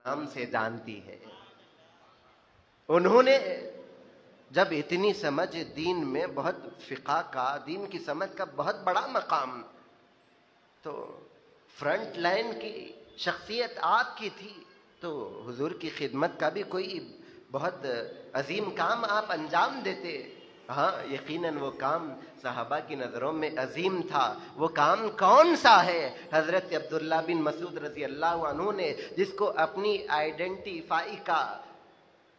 नाम से जानती है। उन्होंने जब इतनी समझ दीन में, बहुत फिक़ा का, दीन की समझ का बहुत बड़ा मकाम, तो फ्रंट लाइन की शख्सियत आपकी थी, तो हुजूर की खिदमत का भी कोई बहुत अजीम काम आप अंजाम देते। हाँ, यकीनन वो काम सहाबा की नज़रों में अजीम था। वो काम कौन सा है? हज़रत अब्दुल्ला बिन मसूद रज़ी अल्लाह अन्हु ने जिसको अपनी आइडेंटिफाई का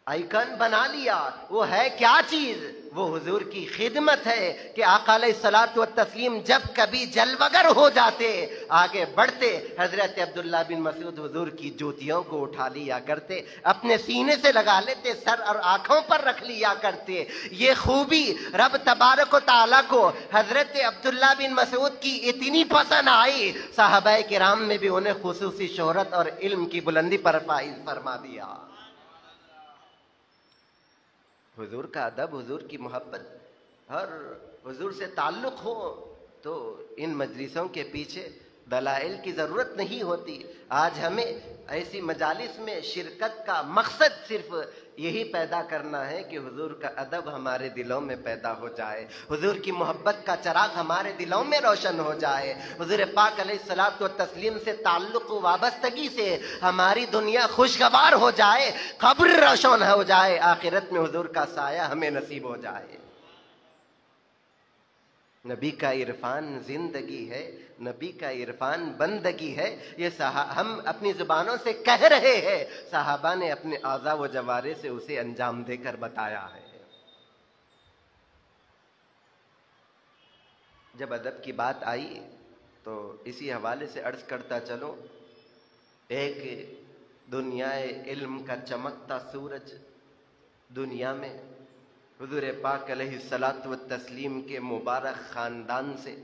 आइकन बना लिया, वो है क्या चीज? वो हुजूर की खिदमत है कि आका अलैहिस्सलातु वत्तस्लीम जब कभी जलवगर हो जाते, आगे बढ़ते, हजरत अब्दुल्ला बिन मसूद हुजूर की जूतियों को उठा लिया करते, अपने सीने से लगा लेते, सर और आंखों पर रख लिया करते। ये खूबी रब तबारक व तआला को हजरत अब्दुल्ला बिन मसूद की इतनी पसंद आई, सहाबाए किराम में भी उन्हें खुसूसी शोहरत और इल्म की बुलंदी पर फाइज फरमा दिया। हुजूर का अदब, हुजूर की मोहब्बत और हुजूर से ताल्लुक़ हो तो इन मजलिसों के पीछे दलाइल की ज़रूरत नहीं होती। आज हमें ऐसी मजालिस में शिरकत का मकसद सिर्फ यही पैदा करना है कि हुजूर का अदब हमारे दिलों में पैदा हो जाए, हुजूर की मोहब्बत का चराग हमारे दिलों में रोशन हो जाए, हुजूर पाक अलैहिस्सलातु व तस्लीम से ताल्लुक़ वाबस्तगी से हमारी दुनिया खुशगवार हो जाए, कब्र रोशन हो जाए, आखिरत में हुजूर का साया हमें नसीब हो जाए। नबी का इरफान जिंदगी है, नबी का इरफान बंदगी है। ये हम अपनी जुबानों से कह रहे हैं, सहाबा ने अपने आज़ा व जवारे से उसे अंजाम देकर बताया है। जब अदब की बात आई तो इसी हवाले से अर्ज करता चलो, एक दुनियाए इल्म का चमकता सूरज दुनिया में हुजूर पाक अलैहिस्सलातु व तस्लीम के मुबारक ख़ानदान से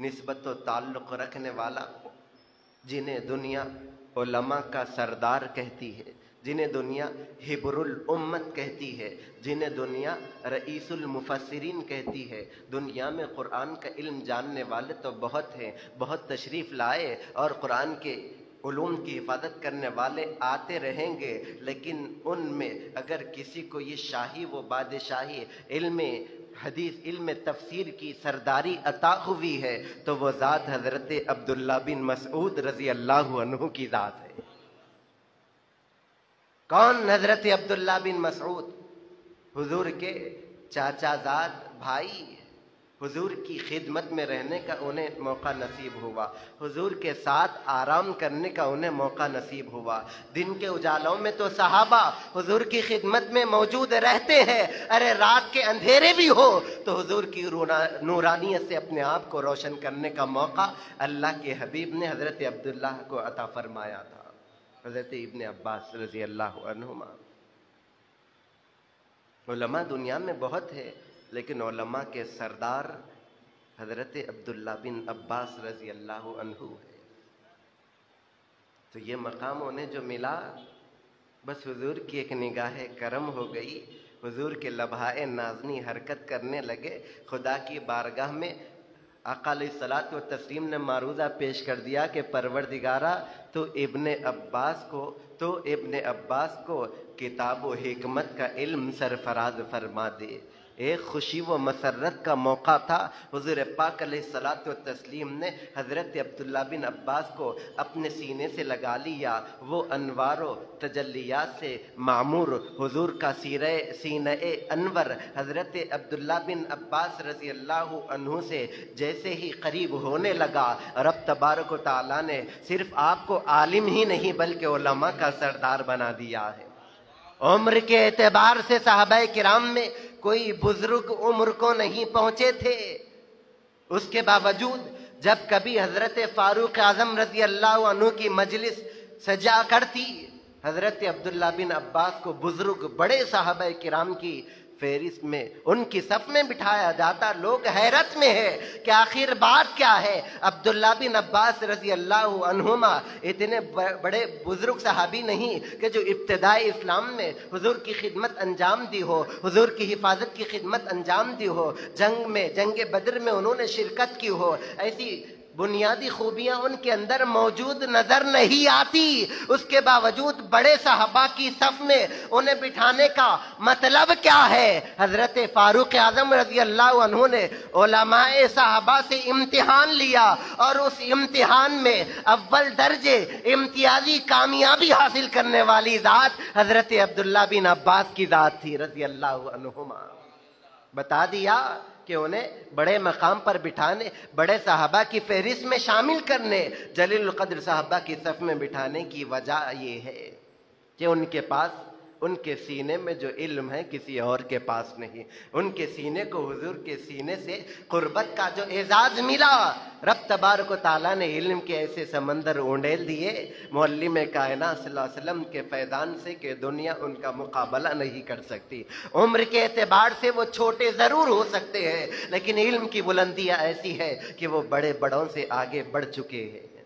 निस्बत व ताल्लुक़ रखने वाला, जिन्हें दुनिया उलमा का सरदार कहती है, जिन्हें दुनिया हिब्रुल उम्मत कहती है, जिन्हें दुनिया रईसुल मुफस्सिरीन कहती है। दुनिया में कुरान का इल्म जानने वाले तो बहुत हैं, बहुत तशरीफ़ लाए और कुरान के उलूम की हिफाजत करने वाले आते रहेंगे, लेकिन उनमें अगर किसी को ये शाही व बादशाही इल्म हदीस, इल्म तफसीर की सरदारी अता हुई है तो वो ज़ात हज़रत अब्दुल्ला बिन मसूद रज़ी अल्लाह अन्हु की ज़ात है। कौन हज़रत अब्दुल्ला बिन मसूद? हुजूर के चाचाजाद भाई, हुजूर की खिदमत में रहने का उन्हें मौका नसीब हुआ, हुजूर के साथ आराम करने का उन्हें मौका नसीब हुआ। दिन के उजालों में तो सहाबा हुजूर की खिदमत में मौजूद रहते हैं, अरे रात के अंधेरे भी हो तो हुजूर की नूरानियत से अपने आप को रोशन करने का मौका अल्लाह के हबीब ने हज़रत अब्दुल्ला को अता फरमाया था। हज़रत इब्ने अब्बास रज़ी अल्लाह अन्हुमा। उलमा दुनिया में बहुत है, लेकिन उलमा के सरदार हज़रत अब्दुल्ला बिन अब्बास रज़ी अल्लाह अन्हु है। तो ये मकाम उन्हें जो मिला, बस हुजूर की एक निगाह करम हो गई, हुजूर के लम्हाए नाज़नी हरकत करने लगे। खुदा की बारगाह में आका अलैहिस्सलातु व तस्लीम ने मारूज़ा पेश कर दिया कि परवरदिगारा तो इब्ने अब्बास को किताब व हिकमत का इल्म सरफराज फरमा दे। एक खुशी व मसरत का मौका था। हुज़ूर पाक अलैहिस्सलातु व तस्लीम ने हज़रत अब्दुल्ला बिन अब्बास को अपने सीने से लगा लिया। वो अनवारो तजल्लियात से मामूर हुज़ूर का सीने अनवर हज़रत अब्दुल्ला बिन अब्बास रज़ी अल्लाह अन्हु से जैसे ही करीब होने लगा, रब तबारक व तआला ने सिर्फ आपको आलिम ही नहीं बल्कि उलमा का सरदार बना दिया है। उम्र के एतबार से सहाबाए किराम में कोई बुजुर्ग उम्र को नहीं पहुंचे थे, उसके बावजूद जब कभी हजरत फारूक आजम रजी अल्लाह अन्हु की मजलिस सजा करती, हजरत अब्दुल्ला बिन अब्बास को बुजुर्ग बड़े सहाबाए किराम की फेरिस्त में उनकी सफ में बिठाया जाता। लोग हैरत में है कि आखिर बात क्या है। अब्दुल्ला बिन अब्बास रजी अल्लाह अन्हुमा इतने बड़े बुजुर्ग सहाबी नहीं कि जो इब्तिदाई इस्लाम में हुजूर की खिदमत अंजाम दी हो, हुजूर की हिफाजत की खिदमत अंजाम दी हो, जंग में, जंग बद्र में उन्होंने शिरकत की हो। ऐसी بنیادی خوبیاں ان کے اندر موجود نظر نہیں آتی، اس کے باوجود بڑے صحابہ کی صف میں انہیں بٹھانے کا مطلب کیا ہے؟ حضرت فاروق اعظم رضی اللہ عنہ نے علماء صحابہ سے امتحان لیا اور اس امتحان میں اول درجے امتیازی کامیابی حاصل کرنے والی ذات حضرت عبداللہ بن عباس کی ذات تھی رضی اللہ عنہما۔ بتا دیا کہ انہیں بڑے مقام پر بٹھانے، بڑے صحابہ کی فہرست میں شامل کرنے، جلیل القدر صحابہ کی صف میں بٹھانے کی وجہ یہ ہے کہ ان کے پاس، ان کے سینے میں جو علم ہے کسی اور کے پاس نہیں، ان کے سینے کو حضور کے سینے سے قربت کا جو اعزاز ملا، رب تبارک و تعالیٰ نے علم کے ایسے سمندر اونڈیل دیے معلم کائنات صلی اللہ علیہ وسلم کے فیضان سے کہ دنیا ان کا مقابلہ نہیں کر سکتی۔ عمر کے اعتبار سے وہ چھوٹے ضرور ہو سکتے ہیں، لیکن علم کی بلندیاں ایسی ہے کہ وہ بڑے بڑوں سے آگے بڑھ چکے ہیں۔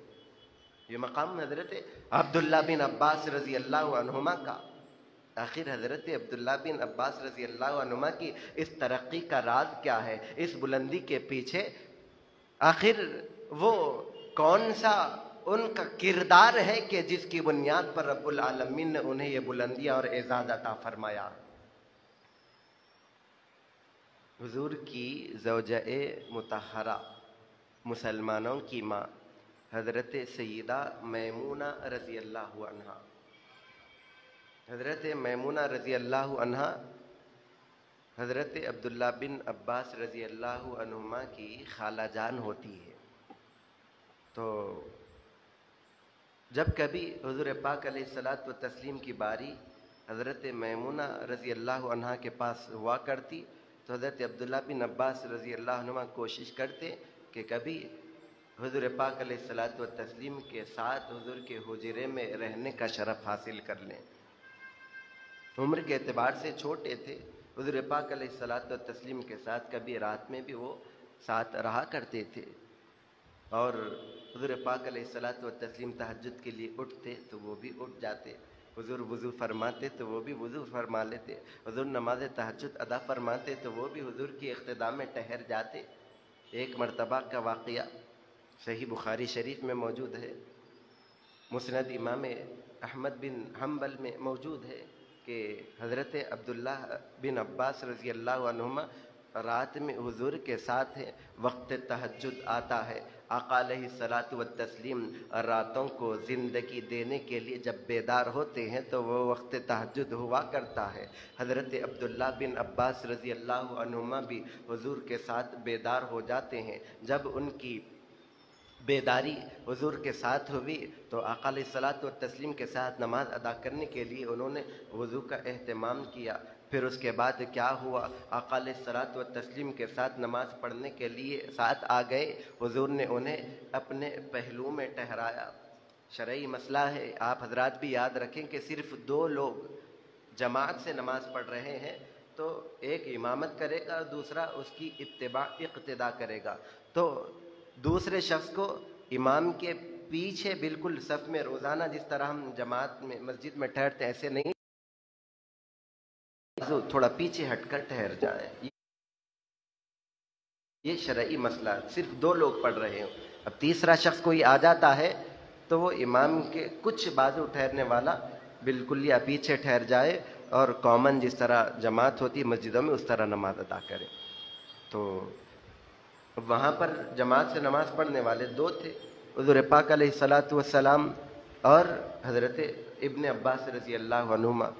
یہ مقام حضرت عبداللہ بن عباس رضی اللہ عنہما کا۔ آخر حضرت عبداللہ بن عباس رضی اللہ عنہما کی اس ترقی کا راز کیا ہے؟ اس بلندی کے پیچھے آخر وہ کون سا ان کا کردار ہے کہ جس کی بنیاد پر رب العالمین نے انہیں یہ بلندیاں اور اعزاز عطا فرمایا؟ حضور کی زوجہ مطہرہ، مسلمانوں کی ماں حضرت سیدہ میمونہ رضی اللہ عنہا، حضرت میمونہ رضی اللہ عنہا حضرت عبداللہ بن عباس رضی اللہ عنہما کی خالہ جان ہوتی ہے۔ تو جب کبھی حضور پاک علیہ الصلاۃ والتسلیم کی باری حضرت میمونہ رضی اللہ عنہا کے پاس ہوا کرتی تو حضرت عبداللہ بن عباس رضی اللہ عنہما کوشش کرتے کہ کبھی حضور پاک علیہ الصلاۃ والتسلیم کے ساتھ حضور کے حجرے میں رہنے کا شرف حاصل کر لیں۔ عمر کے اعتبار سے چھوٹے تھے، حضور پاک علیہ الصلاۃ والتسلیم کے ساتھ کبھی رات میں بھی وہ ساتھ رہا کرتے تھے، اور حضور پاک علیہ الصلاۃ والتسلیم تہجد کے لیے اٹھتے تو وہ بھی اٹھ جاتے، حضور وضو فرماتے تو وہ بھی وضو فرما لیتے، حضور نماز تہجد ادا فرماتے تو وہ بھی حضور کی اقتداء میں ٹھہر جاتے۔ ایک مرتبہ کا واقعہ صحیح بخاری شریف میں موجود ہے، مسند امام احمد بن حنبل میں موجود ہے کہ حضرت عبداللہ بن عباس رضی اللہ عنہما رات میں حضور کے ساتھ ہیں، وقت تہجد آتا ہے، آقا علیہ الصلاۃ والتسلیم راتوں کو زندگی دینے کے لیے جب بیدار ہوتے ہیں تو وہ وقت تہجد ہوا کرتا ہے۔ حضرت عبداللہ بن عباس رضی اللہ عنہما بھی حضور کے ساتھ بیدار ہو جاتے ہیں۔ جب ان کی بیداری حضور کے ساتھ ہوئی تو آقا علیہ الصلاۃ والتسلیم کے ساتھ نماز ادا کرنے کے لیے انہوں نے وضو کا اہتمام کیا۔ پھر اس کے بعد کیا ہوا، آقا علیہ الصلاۃ والتسلیم کے ساتھ نماز پڑھنے کے لیے ساتھ آ گئے، حضور نے انہیں اپنے پہلو میں ٹھہرایا۔ شرعی مسئلہ ہے، آپ حضرات بھی یاد رکھیں کہ صرف دو لوگ جماعت سے نماز پڑھ رہے ہیں تو ایک امامت کرے گا اور دوسرا اس کی اقتداء کرے گا، تو دوسرے شخص کو امام کے پیچھے بالکل صف میں روزانہ جس طرح ہم جماعت میں مسجد میں ٹھہرتے ایسے نہیں، تھوڑا پیچھے ہٹ کر ٹھہر جائے۔ یہ شرعی مسئلہ، صرف دو لوگ پڑھ رہے ہوں، اب تیسرا شخص کوئی آ جاتا ہے تو وہ امام کے کچھ بازو ٹھہرنے والا بالکل یا پیچھے ٹھہر جائے اور کامن جس طرح جماعت ہوتی ہے مسجدوں میں اس طرح نماز ادا کرے۔ تو وہاں پر جماعت سے نماز پڑھنے والے دو تھے، حضور پاک علیہ الصلاۃ والسلام اور حضرت ابن عباس رضی اللہ عنہما۔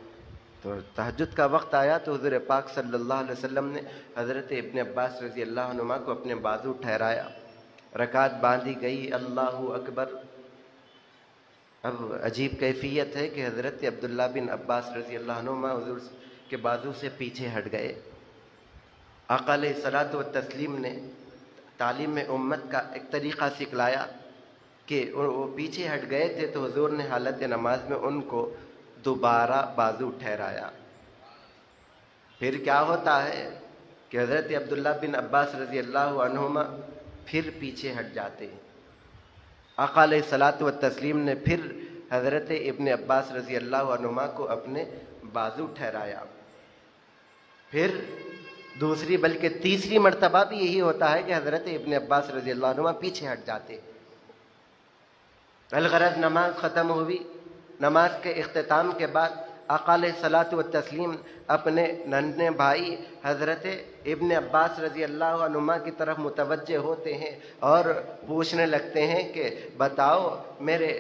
تو تہجد کا وقت آیا تو حضور پاک صلی اللہ علیہ وسلم نے حضرت ابن عباس رضی اللہ عنہما کو اپنے بازو ٹھہرایا، رکعت باندھی گئی، اللہ اکبر۔ اب عجیب کیفیت ہے کہ حضرت عبداللہ بن عباس رضی اللہ عنہما حضور کے بازو سے پیچھے ہٹ گئے۔ آقا علیہ الصلاۃ والتسلیم نے تعلیم امت کا ایک طریقہ سکھلایا کہ وہ پیچھے ہٹ گئے تھے تو حضور نے حالت نماز میں ان کو دوبارہ بازو ٹھہرایا۔ پھر کیا ہوتا ہے کہ حضرت عبداللہ بن عباس رضی اللہ عنہما پھر پیچھے ہٹ جاتے ہیں۔ آقا علیہ الصلاۃ والتسلیم نے پھر حضرت ابن عباس رضی اللہ عنہما کو اپنے بازو ٹھہرایا۔ پھر दूसरी बल्कि तीसरी मर्तबा भी यही होता है कि हजरत इब्न अब्बास रजी अल्लाह अन्हुमा पीछे हट जाते। अलगरज नमाज ख़त्म हुई। नमाज के इख्तिताम के बाद आका अलैहिस्सलातु वत्तस्लीम अपने नन्हे भाई हजरत इब्न अब्बास रजी अल्लाह अन्हुमा की तरफ मुतवज्जे होते हैं और पूछने लगते हैं कि बताओ मेरे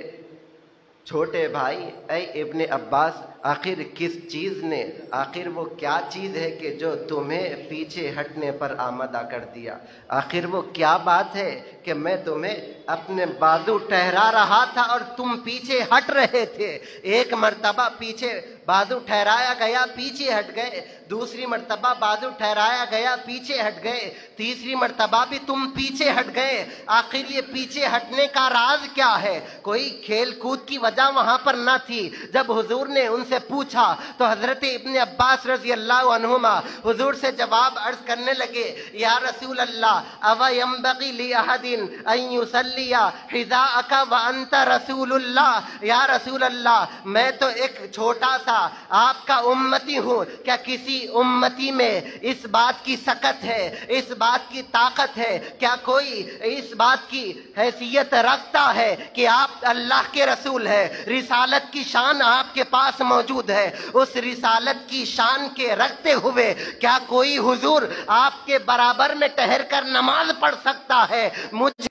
छोटे भाई, ऐ इब्न अब्बास, आखिर किस चीज़ ने, आखिर वो क्या चीज़ है कि जो तुम्हें पीछे हटने पर आमादा कर दिया? आखिर वो क्या बात है कि मैं तुम्हें अपने बाजू ठहरा रहा था और तुम पीछे हट रहे थे? एक मर्तबा पीछे बाजू ठहराया गया, पीछे हट गए। दूसरी मर्तबा बाजू ठहराया गया, पीछे हट गए। तीसरी मर्तबा भी तुम पीछे हट गए। आखिर ये पीछे हटने का राज क्या है? कोई खेल कूद की वजह वहां पर ना थी। जब हुजूर ने उनसे पूछा तो हजरत इब्न अब्बास रजी अल्लाह अन्हुमा हुजूर से जवाब अर्ज करने लगे, या रसूल अल्लाह, अव यंबगी ली अहदिन अन युसल्लिया हिज़ाअका व अंत रसूलुल्लाह। या रसूल अल्लाह, मैं तो एक छोटा सा आपका उम्मती हूँ, क्या किसी उम्मती में इस बात की सकत है, इस बात की ताकत है, क्या कोई इस बात की हैसियत रखता है कि आप अल्लाह के रसूल है, रिसालत की शान आपके पास मौजूद है? उस रिसालत की शान के रखते हुए क्या कोई हुजूर आपके बराबर में ठहर कर नमाज पढ़ सकता है? मुझे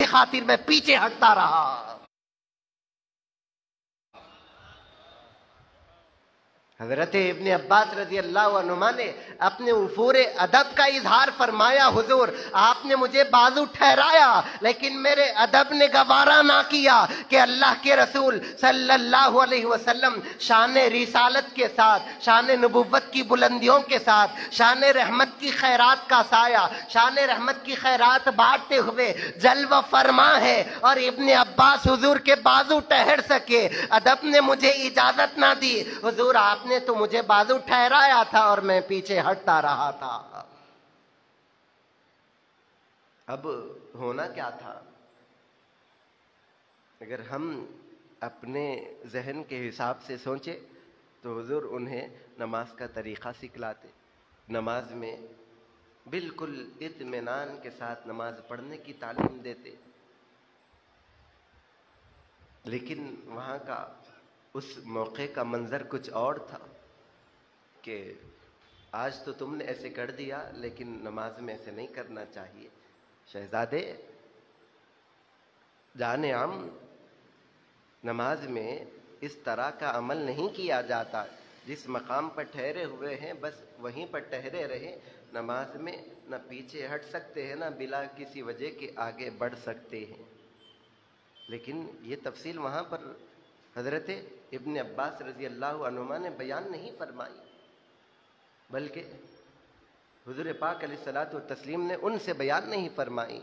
खातिर मैं पीछे हटता रहा। हजरत इब्न अब्बास रजी अल्लाह अन्हुमा ने अपने उफूरे अदब का इजहार फरमाया, हुजूर आपने मुझे बाजू ठहराया लेकिन मेरे अदब ने गवारा ना किया कि अल्लाह के रसूल सल्लल्लाहु अलैहि वसल्लम शान रिसालत के साथ, शान नबुव्वत की बुलंदियों के साथ, शान रहमत की खैरात का साया, शान रहमत की खैरात बांटते हुए जलवा फरमा है और इब्न अब्बास हुजूर के बाजू ठहर सके। अदब ने मुझे इजाजत ना दी, हुजूर आपने तो मुझे बाजू ठहराया था और मैं पीछे हटता रहा था। अब होना क्या था? अगर हम अपने जहन के हिसाब से सोचे तो हुजूर उन्हें नमाज का तरीक़ा सिखलाते, नमाज में बिल्कुल इत्मीनान के साथ नमाज पढ़ने की तालीम देते। लेकिन वहाँ का उस मौके का मंजर कुछ और था कि आज तो तुमने ऐसे कर दिया लेकिन नमाज में ऐसे नहीं करना चाहिए। शहजादे जाने हम नमाज में इस तरह का अमल नहीं किया जाता। जिस मकाम पर ठहरे हुए हैं बस वहीं पर ठहरे रहे। नमाज में न पीछे हट सकते हैं न बिला किसी वजह के आगे बढ़ सकते हैं। लेकिन ये तफसील वहाँ पर हजरत इब्न अब्बास रजी अल्लाह अन्हुमा ने बयान नहीं फरमाई, बल्कि हुजूर पाक अलैहिस्सलातु वत्तस्लीम ने उनसे बयान नहीं फरमाई।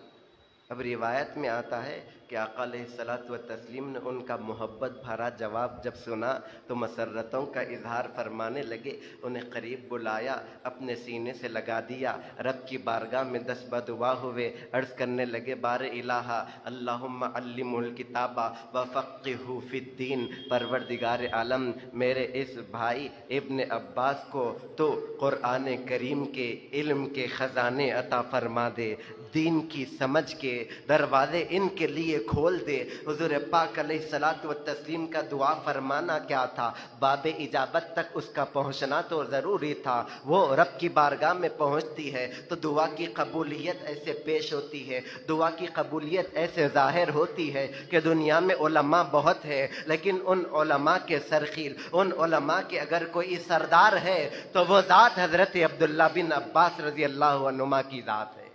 अब रिवायत में आता है कि आका अलैहिस्सलातु वत्तस्लीम ने उनका मोहब्बत भरा जवाब जब सुना तो मसर्रतों का इजहार फरमाने लगे। उन्हें करीब बुलाया, अपने सीने से लगा दिया, रब की बारगाह में दस्तबद दुआ हुए, अर्ज़ करने लगे, बारे इलाहा अल्लाहुम्मा अल्लिमुल किताबा व फ़क़्क़िहु फ़िद्दीन। परवरदिगार आलम, मेरे इस भाई इब्न अब्बास को तो कुरान करीम के इल्म के ख़जाने अता फरमा दे, दीन की समझ के दरवाजे इनके लिए खोल दे। हुजूर पाक अलैहिस्सलातु वत्तस्लीम का दुआ फरमाना क्या था? बाबे इजाबत तक उसका पहुंचना तो ज़रूरी था। वो रब की बारगाह में पहुंचती है तो दुआ की कबूलियत ऐसे पेश होती है, दुआ की कबूलियत ऐसे ज़ाहिर होती है कि दुनिया में उलमा बहुत है लेकिन उन उलमा के सरखील, उन उलमा के अगर कोई सरदार है तो वो ज़ात हज़रत अब्दुल्ला बिन अब्बास रज़ी अल्लाह अन्हुमा की ज़ात है।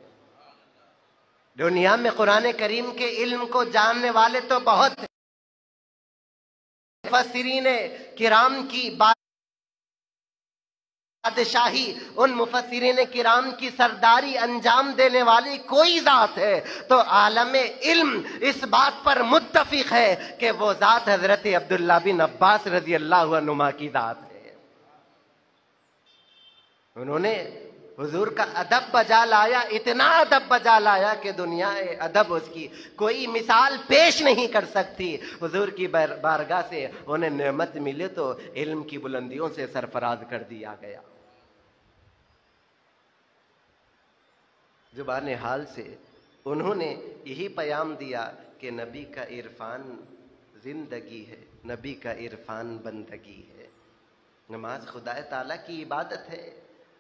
दुनिया में कुरान करीम के इल्म को जानने वाले तो बहुत हैं। मुफस्सिरीन किराम की बादशाही, उन मुफस्सिरीन किराम की सरदारी अंजाम देने वाली कोई ज़ात है तो आलम इल्म इस बात पर मुत्तफिक है कि वो ज़ात हज़रत अब्दुल्ला बिन अब्बास रज़ी अल्लाह अन्हुमा की ज़ात है। उन्होंने हुजूर का अदब बजा लाया, इतना अदब बजा लाया कि दुनिया अदब उसकी कोई मिसाल पेश नहीं कर सकती। हुजूर की बारगाह से उन्हें नेमत मिले तो इल्म की बुलंदियों से सरफराज कर दिया गया। जुबान हाल से उन्होंने यही पैगाम दिया कि नबी का इरफान जिंदगी है, नबी का इरफान बंदगी है। नमाज खुदा ताला की इबादत है,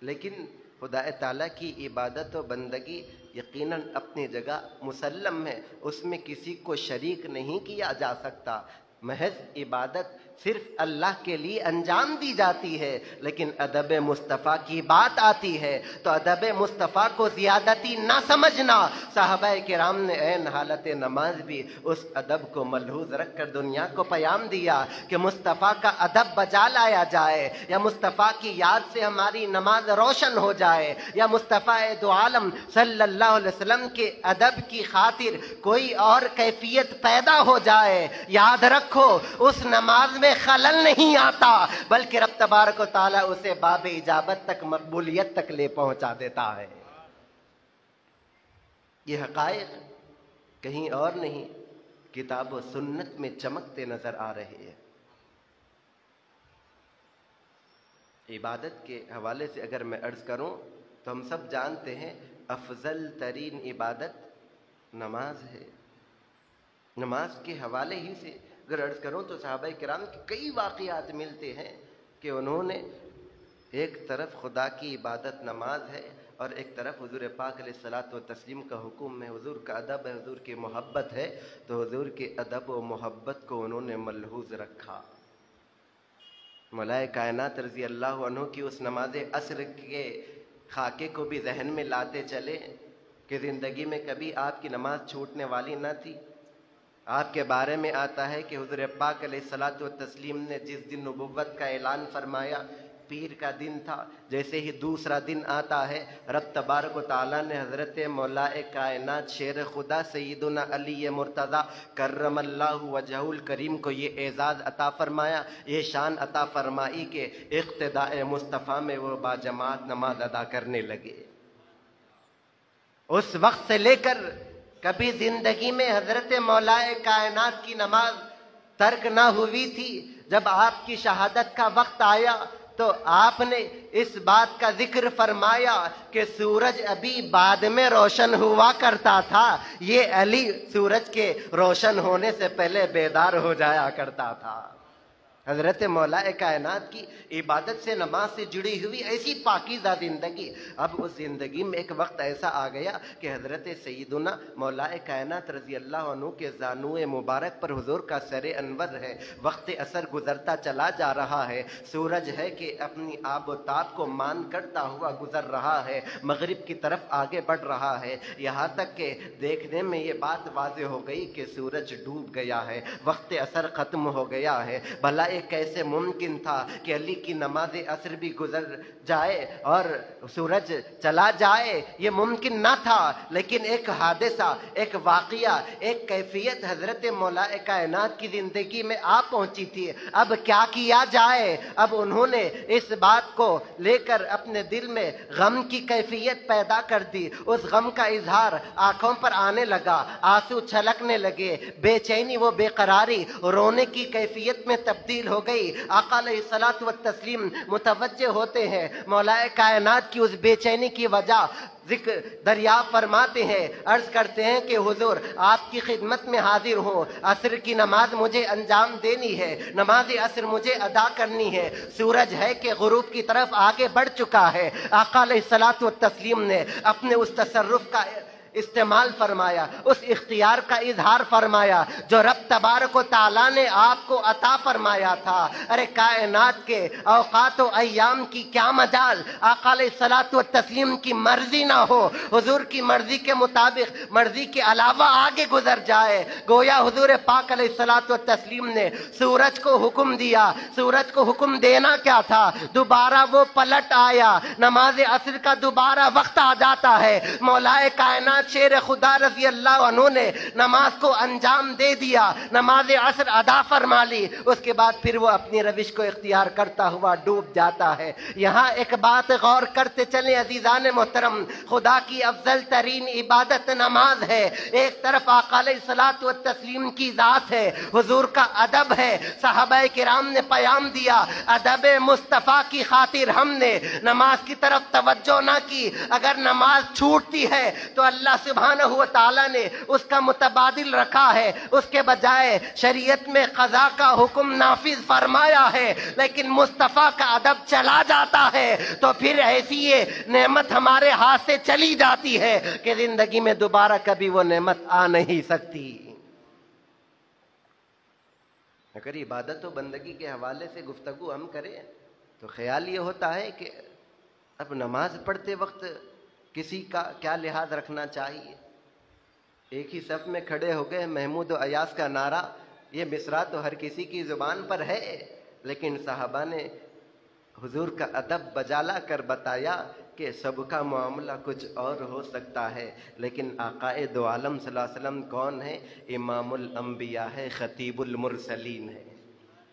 लेकिन खुदा ताला की इबादत और बंदगी यकीनन अपनी जगह मुसल्लम है, उसमें किसी को शरीक नहीं किया जा सकता। महज इबादत सिर्फ अल्लाह के लिए अंजाम दी जाती है, लेकिन अदब मुस्तफ़ा की बात आती है तो अदब मुस्तफ़ा को ज़ियादती ना समझना। साहबा किराम ने ऐन हालत नमाज भी उस अदब को मलहूज़ रख कर दुनिया को पैगाम दिया कि मुस्तफ़ा का अदब बजा लाया जाए, या मुस्तफ़ा की याद से हमारी नमाज रोशन हो जाए, या मुस्तफ़ा दो आलम सल्लल्लाहु अलैहि वसल्लम के अदब की खातिर कोई और कैफियत पैदा हो जाए। याद रखो, उस नमाज में खलल नहीं आता, बल्कि रब तबारक व तआला उसे बाब इजाबत तक, मकबूलियत तक ले पहुंचा देता है। ये हक़ाइक़ कहीं और नहीं, किताब व सुन्नत में चमकते नजर आ रहे हैं। इबादत के हवाले से अगर मैं अर्ज करूं तो हम सब जानते हैं अफजल तरीन इबादत नमाज है। नमाज के हवाले ही से अगर अर्ज करूं तो सहाबा किराम के कई वाक़ियात मिलते हैं कि उन्होंने एक तरफ खुदा की इबादत नमाज है और एक तरफ हुजूर पाक अलैहिस्सलातु व तस्लीम का हुक्म है, हुजूर का अदब है, हुजूर की मोहब्बत है, तो हुजूर के अदब व मोहब्बत को उन्होंने मलहूज़ रखा। मौलाए कायनात रज़ी अल्लाह अन्हु की उस नमाज असर के खाके को भी जहन में लाते चले कि ज़िंदगी में कभी आपकी नमाज छूटने वाली न थी। आपके बारे में आता है कि हुज़ूर पाक अलैहिस्सलातु व तस्लीम ने जिस दिन नबुव्वत का ऐलान फरमाया, पीर का दिन था, जैसे ही दूसरा दिन आता है रब तबारक व तआला ने हज़रत मौलाए कायनात शेर खुदा सैयदुना अली मुर्तज़ा करमल्लाहु वजहुल करीम को ये एजाज़ अता फरमाया, ये शान अता फरमाई कि इक़्तिदाए मुस्तफ़ा में वो बाजमात नमाज अदा करने लगे। उस वक्त से लेकर कभी जिंदगी में हजरत मौलाए कायनात की नमाज तर्क ना हुई थी। जब आपकी शहादत का वक्त आया तो आपने इस बात का जिक्र फरमाया कि सूरज अभी बाद में रोशन हुआ करता था, ये अली सूरज के रोशन होने से पहले बेदार हो जाया करता था। हजरत मौलाए कायनात की इबादत से, नमाज से जुड़ी हुई ऐसी पाकीज़ा ज़िंदगी। अब उस ज़िंदगी में एक वक्त ऐसा आ गया कि हजरत सैयदुना मौलाए कायनात रज़ी अल्लाह अन्हु के ज़ानुए मुबारक पर हुजूर का सरे अनवर है। वक्त असर गुजरता चला जा रहा है, सूरज है कि अपनी आब व ताब को मान करता हुआ गुजर रहा है, मगरिब की तरफ आगे बढ़ रहा है। यहाँ तक कि देखने में ये बात वाज़ेह हो गई कि सूरज डूब गया है, वक्त असर ख़त्म हो गया है। भला कैसे मुमकिन था कि अली की नमाज असर भी गुजर जाए और सूरज चला जाए? ये मुमकिन ना था, लेकिन एक हादसा, एक वाक़िया, एक कैफियत हजरत मौलाए कायनात की जिंदगी में आ पहुंची थी। अब क्या किया जाए? अब उन्होंने इस बात को लेकर अपने दिल में गम की कैफियत पैदा कर दी। उस गम का इजहार आंखों पर आने लगा, आंसू छलकने लगे, बेचैनी व बेकरारी रोने की कैफियत में तब्दील हो गई। आका अलैहिस्सलातु व तस्लीम मुतवज्जे होते हैं मौलाए कायनात की उस बेचैनी की वजह जिक्र दरियाफ़ फरमाते हैं, अर्ज करते हैं कि हुजूर आपकी खिदमत में हाजिर हूँ, असर की नमाज मुझे अंजाम देनी है, नमाज असर मुझे अदा करनी है। सूरज है कि गुरूब की तरफ आगे बढ़ चुका है। आका अलैहिस्सलातु व तस्लीम ने अपने उस तसर्रुफ का इस्तेमाल फरमाया, उस इख्तियार का इजहार फरमाया जो रब तबारक व तआला ने आपको अता फरमाया था। अरे कायनात के औकात व अय्याम की क्या मजाल, आका अलैहिस्सलातु व तस्लीम की मर्जी ना हो, हुजूर की मर्जी के मुताबिक, मर्जी के अलावा आगे गुजर जाए। गोया हुजूर पाक अलैहिस्सलातु व तस्लीम ने सूरज को हुक्म दिया। सूरज को हुक्म देना क्या था? दोबारा वो पलट आया, नमाज असर का दोबारा वक्त आ जाता है। मौलाए कायनात کائنات شیر خدا رضی اللہ عنہ نے نماز کو انجام دے دیا، نماز عصر ادا فرما لی، اس کے بعد پھر وہ اپنی روش کو اختیار کرتا ہوا ڈوب جاتا ہے۔ یہاں ایک بات غور کرتے چلیں عزیزان محترم، خدا کی افضل ترین عبادت نماز ہے، ایک طرف آقا علیہ الصلوۃ والتسلیم کی ذات ہے، حضور کا ادب ہے، صحابہ کرام نے پیام دیا، ادب مصطفیٰ کی خاطر ہم نے نماز کی طرف توجہ نہ کی، اگر نماز چھوٹتی ہے تو اللہ سبحانہ و تعالیٰ نے اس کا متبادل رکھا ہے، اس کے بجائے شریعت میں قضا کا حکم نافذ فرمایا ہے، لیکن مصطفیٰ کا ادب چلا جاتا ہے تو پھر ایسی یہ نعمت ہمارے ہاتھ سے چلی جاتی ہے کہ زندگی میں دوبارہ کبھی وہ نعمت آ نہیں سکتی۔ اگر عبادت و بندگی کے حوالے سے گفتگو ہم کریں تو خیال یہ ہوتا ہے کہ اب نماز پڑھتے وقت کسی کا کیا لحاظ رکھنا چاہیے۔ ایک ہی صف میں کھڑے ہو گئے، محمود و ایاز کا نعرہ، یہ مصرع تو ہر کسی کی زبان پر ہے، لیکن صحابہ نے حضور کا ادب بجالا کر بتایا کہ سب کا معاملہ کچھ اور ہو سکتا ہے، لیکن آقائے دو عالم صلی اللہ علیہ وسلم کون ہے؟ امام الانبیاء ہے، خطیب المرسلین ہے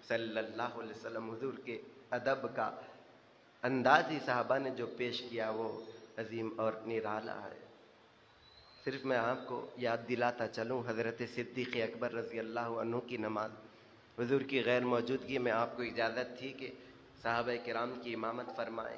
صلی اللہ علیہ وسلم۔ حضور کے ادب کا انداز ہی صحابہ نے جو پیش کیا وہ عظیم اور نرالا ہے۔ صرف میں آپ کو یاد دلاتا چلوں حضرت صدیق اکبر رضی اللہ عنہ کی نماز، حضور کی غیر موجودگی میں آپ کو اجازت تھی کہ صحابہ کرام کی امامت فرمائیں۔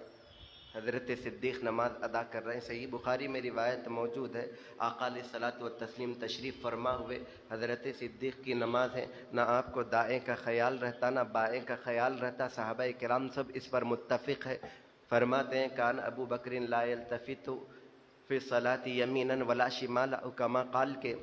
حضرت صدیق نماز ادا کر رہے ہیں، صحیح بخاری میں روایت موجود ہے، آقا علیہ الصلوۃ والتسلیم تشریف فرما ہوئے، حضرت صدیق کی نماز ہے، نہ آپ کو دائیں کا خیال رہتا نہ بائیں کا خیال رہتا، صحابہ کرام سب اس پر متفق ہے۔ فرماتے ہیں کان ابو بکر لا یلتفت فی الصلاۃ یمینا ولا شمالا، کما قال کہ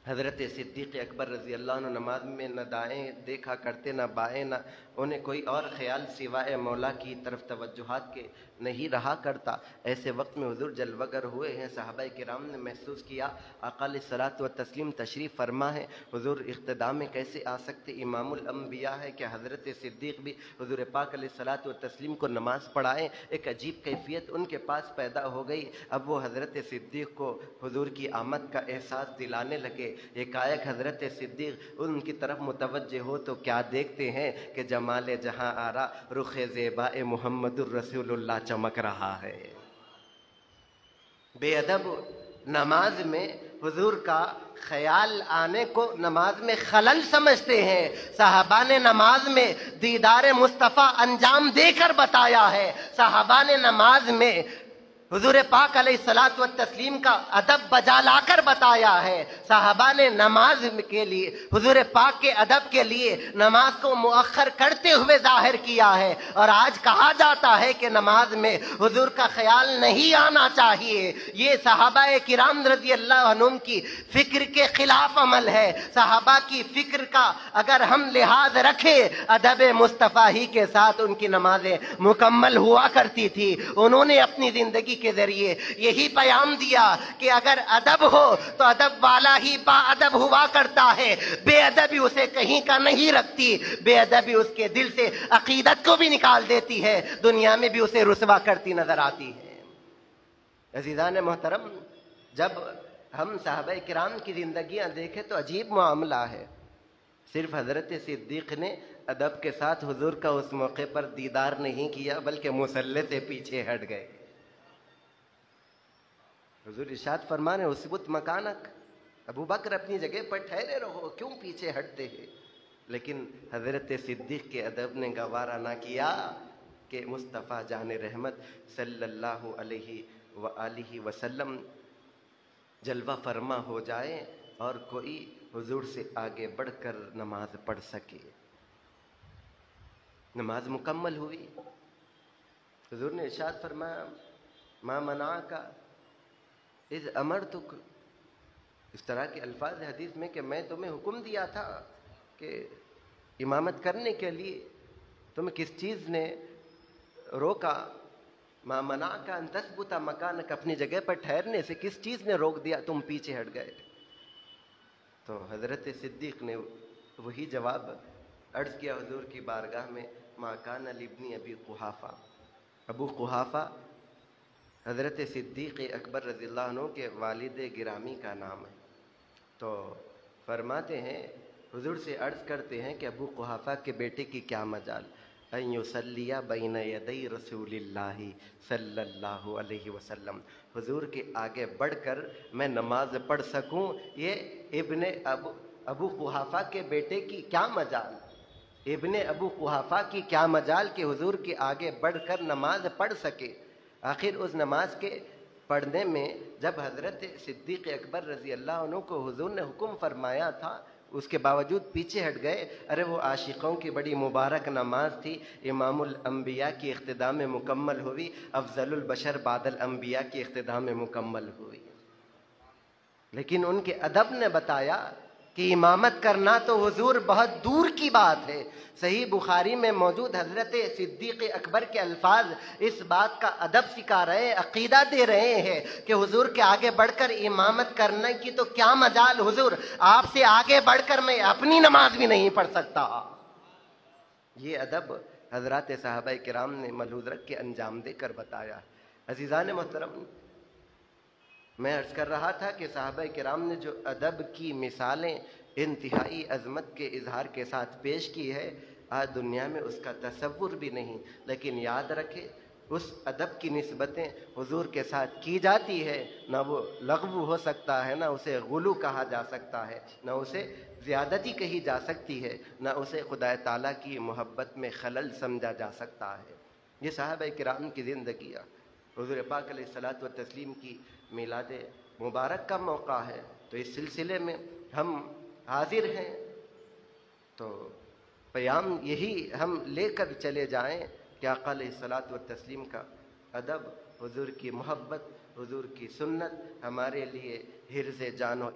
حضرت صدیق اکبر رضی اللہ عنہ نماز میں نہ دائیں دیکھا کرتے نہ بائیں، نہ انہیں کوئی اور خیال سوائے مولا کی طرف توجہات کے نہیں رہا کرتا۔ ایسے وقت میں حضور جلوہ گر ہوئے ہیں، صحابہ کرام نے محسوس کیا آقا علیہ الصلوۃ والتسلیم تشریف فرما ہے، حضور اقتداء میں کیسے آ سکتے، امام الانبیاء ہے کہ حضرت صدیق بھی حضور پاک علیہ الصلوۃ والتسلیم کو نماز پڑھائیں۔ ایک عجیب کیفیت ان کے پاس پیدا ہو گئی، اب وہ حضرت صدیق کو حضور کی آمد کا احساس دلانے لگے۔ ایک حضرت صدیق ان کی طرف متوجہ ہو تو کیا دیکھتے ہیں کہ جمال جہاں آرا رخ زیبا محمد الرسول اللہ چمک رہا ہے۔ بے ادب نماز میں حضور کا خیال آنے کو نماز میں خلل سمجھتے ہیں۔ صحابہ نے نماز میں دیدار مصطفیٰ انجام دے کر بتایا ہے، صحابہ نے نماز میں حضور پاک علیہ الصلوۃ والتسلیم کا ادب بجا لا کر بتایا ہے، صحابہ نے نماز کے لیے حضور پاک کے ادب کے لیے نماز کو مؤخر کرتے ہوئے ظاہر کیا ہے، اور آج کہا جاتا ہے کہ نماز میں حضور کا خیال نہیں آنا چاہیے۔ یہ صحابہ کرام رضی اللہ عنہم کی فکر کے خلاف عمل ہے۔ صحابہ کی فکر کا اگر ہم لحاظ رکھیں، ادب مصطفیٰ ہی کے ساتھ ان کی نمازیں مکمل ہوا کرتی تھی۔ انہوں نے اپنی زندگی کے ذریعے یہی پیام دیا کہ اگر ادب ہو تو ادب والا ہی با ادب ہوا کرتا ہے، بے ادبی اسے کہیں کا نہیں رکھتی، بے ادبی اس کے دل سے عقیدت کو بھی نکال دیتی ہے، دنیا میں بھی اسے رسوا کرتی نظر آتی ہے۔ عزیزان محترم، جب ہم صحابہ کرام کی زندگیاں دیکھیں تو عجیب معاملہ ہے۔ صرف حضرت صدیق نے ادب کے ساتھ حضور کا اس موقع پر دیدار نہیں کیا بلکہ مصلی سے پیچھے ہٹ گئے۔ حضور ارشاد فرمانے اثبت مکانک، ابو بکر اپنی جگہ پر ٹھہرے رہو، کیوں پیچھے ہٹتے ہیں؟ لیکن حضرت صدیق کے ادب نے گوارا نہ کیا کہ مصطفیٰ جان رحمت صلی اللہ علیہ وآلہ وسلم جلوہ فرما ہو جائے اور کوئی حضور سے آگے بڑھ کر نماز پڑھ سکے۔ نماز مکمل ہوئی، حضور نے ارشاد فرمایا ما منعک اذ امرتک، اس طرح کے الفاظ حدیث میں کہ میں تمہیں حکم دیا تھا کہ امامت کرنے کے لیے، تمہیں کس چیز نے روکا؟ ما منعک ان تثبت مکانک، اپنی جگہ پر ٹھہرنے سے کس چیز نے روک دیا، تم پیچھے ہٹ گئے؟ تو حضرت صدیق نے وہی جواب عرض کیا حضور کی بارگاہ میں، ما کان لابن ابی قحافہ، ابو قحافہ حضرت صدیق اکبر رضی اللہ عنہ کے والد گرامی کا نام ہے۔ تو فرماتے ہیں، حضور سے عرض کرتے ہیں کہ ابو قحافہ کے بیٹے کی کیا مجال، ان یصلی بین یدی رسول اللہ صلی اللہ علیہ وسلم، حضور کے آگے بڑھ کر میں نماز پڑھ سکوں، یہ ابو قحافہ کے بیٹے کی کیا مجال، ابن ابو قحافہ کی کیا مجال کہ حضور کے آگے بڑھ کر نماز پڑھ سکے۔ آخر اس نماز کے پڑھنے میں جب حضرت صدیق اکبر رضی اللہ عنہ کو حضور نے حکم فرمایا تھا، اس کے باوجود پیچھے ہٹ گئے۔ ارے وہ عاشقوں کی بڑی مبارک نماز تھی، امام الانبیاء کی اقتداء میں مکمل ہوئی، افضل البشر بعد الانبیاء کی اقتداء میں مکمل ہوئی، لیکن ان کے ادب نے بتایا کہ امامت کرنا تو حضور بہت دور کی بات ہے۔ صحیح بخاری میں موجود حضرت صدیق اکبر کے الفاظ اس بات کا ادب سکھا رہے ہیں، عقیدہ دے رہے ہیں کہ حضور کے آگے بڑھ کر امامت کرنے کی تو کیا مجال، حضور آپ سے آگے بڑھ کر میں اپنی نماز بھی نہیں پڑھ سکتا۔ یہ ادب حضرات صحابہ کرام نے ملحوظ رکھ کے انجام دے کر بتایا۔ عزیزان محترم، میں عرض کر رہا تھا کہ صحابہ کرام نے جو ادب کی مثالیں انتہائی عظمت کے اظہار کے ساتھ پیش کی ہے، آج دنیا میں اس کا تصور بھی نہیں، لیکن یاد رکھے اس ادب کی نسبتیں حضور کے ساتھ کی جاتی ہے، نہ وہ لغو ہو سکتا ہے، نہ اسے غلو کہا جا سکتا ہے، نہ اسے زیادتی کہی جا سکتی ہے، نہ اسے خدا تعالیٰ کی محبت میں خلل سمجھا جا سکتا ہے۔ یہ صحابہ کرام کی زندگیاں، حضور پاک علیہ الصلوۃ والتسلیم کی میلاد مبارک کا موقع ہے، تو اس سلسلے میں ہم حاضر ہیں، تو پیام یہی ہم لے کر چلے جائیں کہ آقا علیہ الصلوۃ والتسلیم کا ادب، حضور کی محبت، حضور کی سنت ہمارے لیے حرز جان و